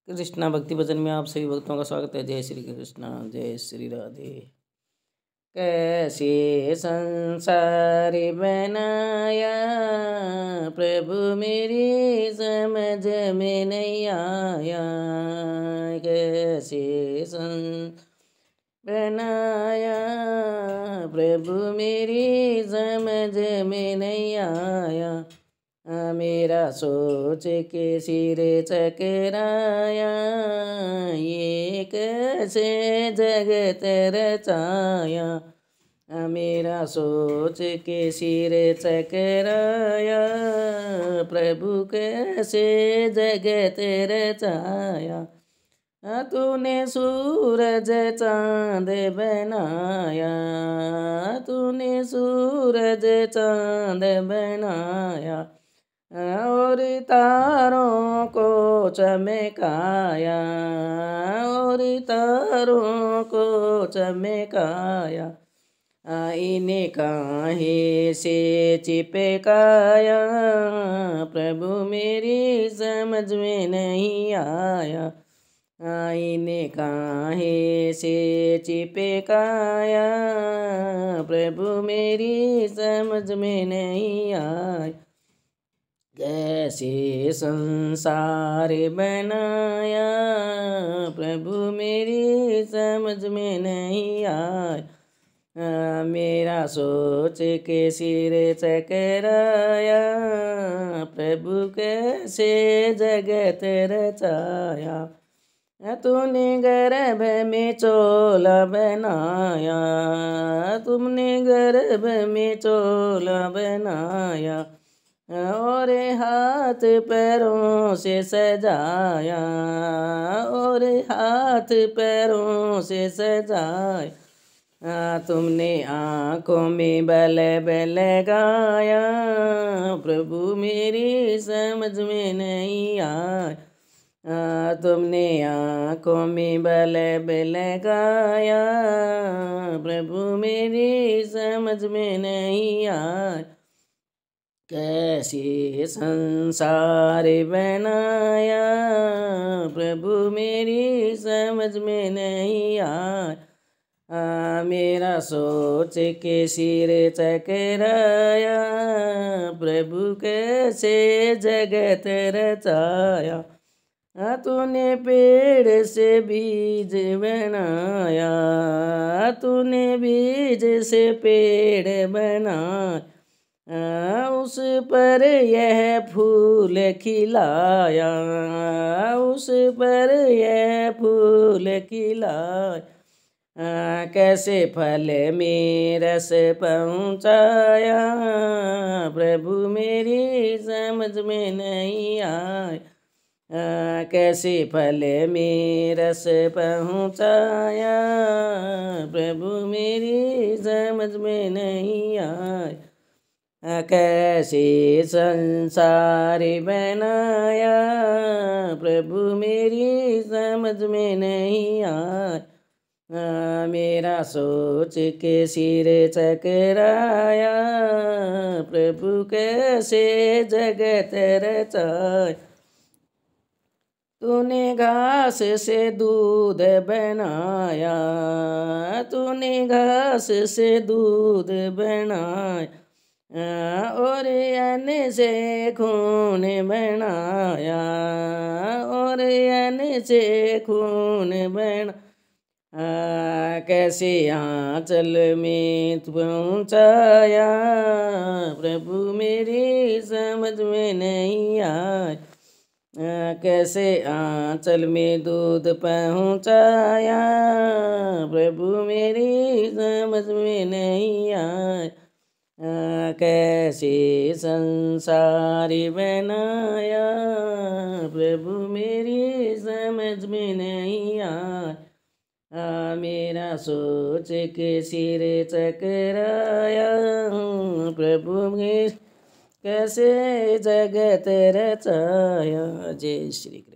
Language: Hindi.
कृष्णा भक्ति भजन में आप सभी भक्तों का स्वागत है। जय श्री कृष्णा, जय श्री राधे। कैसे संसार बनाया प्रभु मेरी समझ में नहीं आया। कैसे बनाया प्रभु मेरी समझ में नहीं आया। मेरा सोच के सिर चकराया, ये कैसे जगत रचाया। मेरा सोच के सिर चकराया, प्रभु कैसे जगत रचाया। तूने सूरज चांद बनाया, तूने सूरज चांद बनाया, और तारों को चमकाया, और तारों को चमकाया। इन्हें काहे से चिपकाया, प्रभु मेरी समझ में नहीं आया। इन्हें काहे से चिपकाया, प्रभु मेरी समझ में नहीं आया। कैसे संसार बनाया, प्रभु मेरी समझ में नहीं आया। मेरा सोच के सिर चकराया, प्रभु कैसे जगत रचाया। तूने गर्भ में चोला बनाया, तुमने गर्भ में चोला बनाया, और हाथ पैरों से सजाया, और हाथ पैरों से सजाया। तुमने आँखों में बल्ब लगाया, प्रभु मेरी समझ में नहीं आया। तुमने आँखों में बल्ब लगाया, प्रभु मेरी समझ में नहीं आया। कैसे संसार बनाया, प्रभु मेरी समझ में नहीं आया। मेरा सोच के सिर चकराया, प्रभु कैसे जगत रचाया। तूने पेड़ से बीज बनाया, तूने बीज से पेड़ बनाया, उस पर यह फूल खिलाया, उस पर यह फूल खिलाया। कैसे फल में रस पहुँचाया, प्रभु मेरी समझ में नहीं आया। कैसे फल में रस पहुँचाया, प्रभु मेरी समझ में नहीं आया। कैसे संसार बनाया, प्रभु मेरी समझ में नहीं आया। मेरा सोच के सिर चकराया, प्रभु कैसे जगत रचाया। तूने घास से दूध बनाया, तूने घास से दूध बनाया, और अन्न से खून बनाया, और अन्न से खून बना। कैसे आंचल में पहुँचाया, प्रभु मेरी समझ में नहीं आया। कैसे आंचल में दूध पहुँचाया, प्रभु मेरी समझ में नहीं आया। कैसे संसार बनाया, प्रभु मेरी समझ में नहीं आया। मेरा सोच के सिर चकराया, प्रभु मेरी कैसे जगत रचाया। जय श्री कृष्ण।